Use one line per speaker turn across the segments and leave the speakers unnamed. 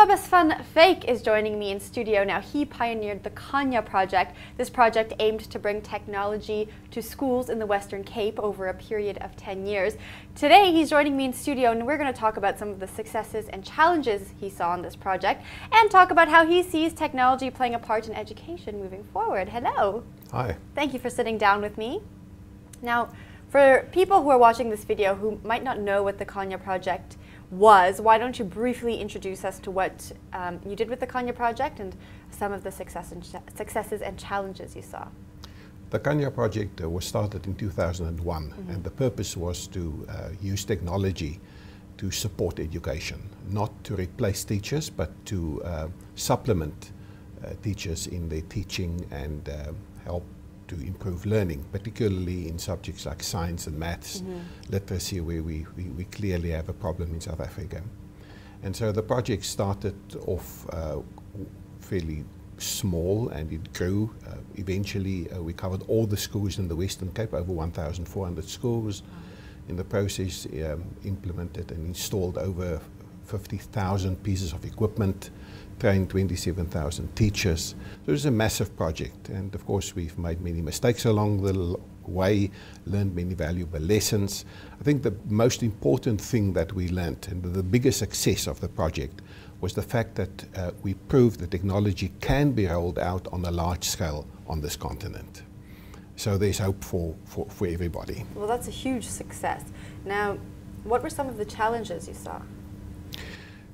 Babasvan Fake is joining me in studio now. He pioneered the Konya Project. This project aimed to bring technology to schools in the Western Cape over a period of 10 years. Today he's joining me in studio and we're going to talk about some of the successes and challenges he saw in this project and talk about how he sees technology playing a part in education moving forward. Hello.
Hi.
Thank you for sitting down with me. Now, for people who are watching this video who might not know what the Konya Project was, why don't you briefly introduce us to what you did with the Konya Project and some of the successes and challenges you saw?
The Konya Project was started in 2001 and the purpose was to use technology to support education, not to replace teachers but to supplement teachers in their teaching and help to improve learning, particularly in subjects like science and maths, literacy, where we clearly have a problem in South Africa. And so the project started off fairly small and it grew. Eventually we covered all the schools in the Western Cape, over 1,400 schools. In the process implemented and installed over 50,000 pieces of equipment, trained 27,000 teachers. So it was a massive project, and of course we've made many mistakes along the way, learned many valuable lessons. I think the most important thing that we learned and the biggest success of the project was the fact that we proved that technology can be rolled out on a large scale on this continent. So there's hope for everybody.
Well, that's a huge success. Now, what were some of the challenges you saw?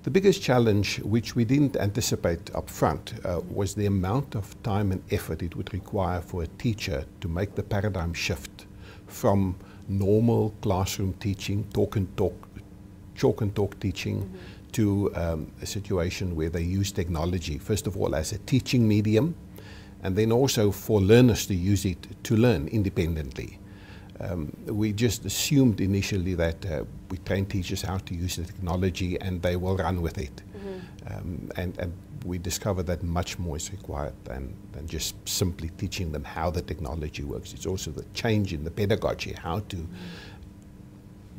The biggest challenge, which we didn't anticipate up front, was the amount of time and effort it would require for a teacher to make the paradigm shift from normal classroom teaching, chalk and talk teaching, to a situation where they use technology, first of all as a teaching medium, and then also for learners to use it to learn independently. We just assumed initially that we train teachers how to use the technology and they will run with it. And we discovered that much more is required than just simply teaching them how the technology works. It's also the change in the pedagogy, how to,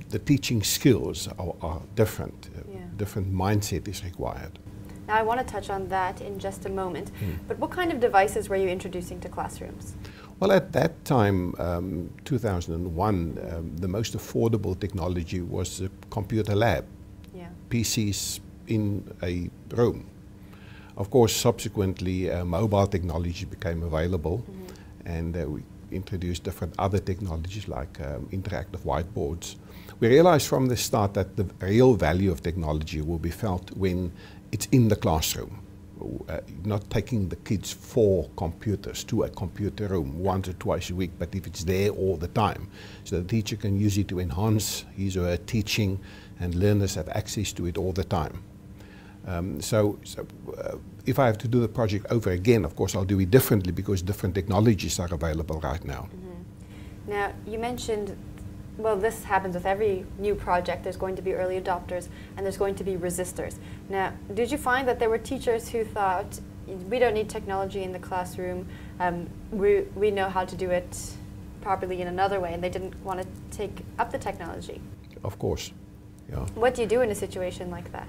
the teaching skills are different. Different mindset is required.
Now I want to touch on that in just a moment, but what kind of devices were you introducing to classrooms?
Well, at that time, 2001, the most affordable technology was a computer lab, PCs in a room. Of course, subsequently, mobile technology became available, and we introduced different other technologies like interactive whiteboards. We realized from the start that the real value of technology will be felt when it's in the classroom. Not taking the kids 4 computers to a computer room once or twice a week, but if it's there all the time, so the teacher can use it to enhance his or her teaching and learners have access to it all the time. If I have to do the project over again, of course I'll do it differently because different technologies are available right now.
Now you mentioned, well, this happens with every new project. There's going to be early adopters and there's going to be resistors. Now, did you find that there were teachers who thought, we don't need technology in the classroom, we know how to do it properly in another way, and they didn't want to take up the technology?
Of course, yeah.
What do you do in a situation like that?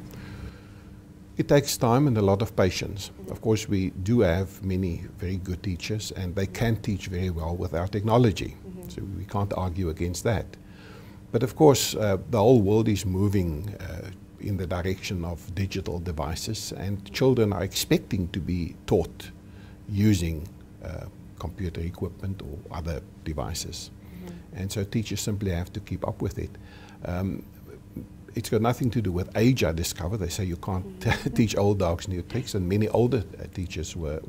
It takes time and a lot of patience. Of course, we do have many very good teachers and they can teach very well without technology. So we can't argue against that. But of course, the whole world is moving in the direction of digital devices, and children are expecting to be taught using computer equipment or other devices. And so teachers simply have to keep up with it. It's got nothing to do with age, I discovered. They say you can't teach old dogs new tricks, and many older teachers were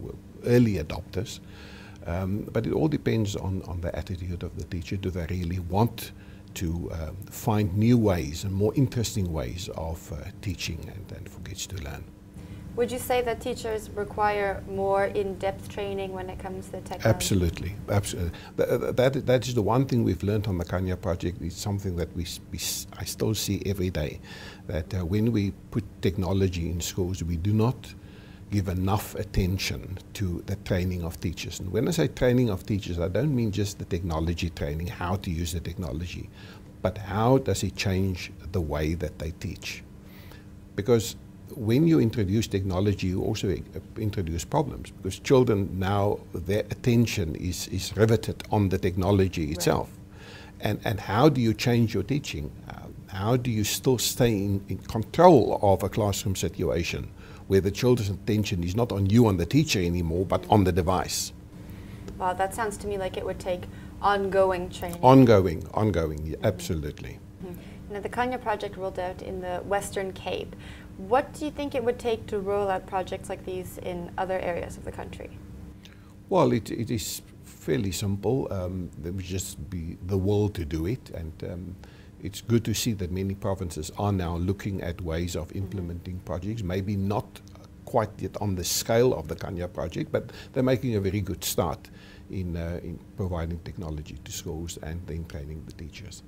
early adopters. But it all depends on the attitude of the teacher. Do they really want to find new ways and more interesting ways of teaching and for kids to learn?
Would you say that teachers require more in-depth training when it comes to technology?
Absolutely, absolutely. That is the one thing we've learned on the Konya Project. It's something that I still see every day, that when we put technology in schools, we do not give enough attention to the training of teachers. And when I say training of teachers, I don't mean just the technology training, how to use the technology, but how does it change the way that they teach? Because when you introduce technology, you also introduce problems, because children now, their attention is riveted on the technology itself. Right. And how do you change your teaching? How do you still stay in control of a classroom situation where the children's attention is not on you, on the teacher anymore, but on the device?
Wow, that sounds to me like it would take ongoing training.
Ongoing, yeah, absolutely.
Now, the Konya Project rolled out in the Western Cape. What do you think it would take to roll out projects like these in other areas of the country?
Well, it is fairly simple. There would just be the will to do it, and it's good to see that many provinces are now looking at ways of implementing projects, maybe not quite yet on the scale of the Konya Project, but they're making a very good start in providing technology to schools and then training the teachers.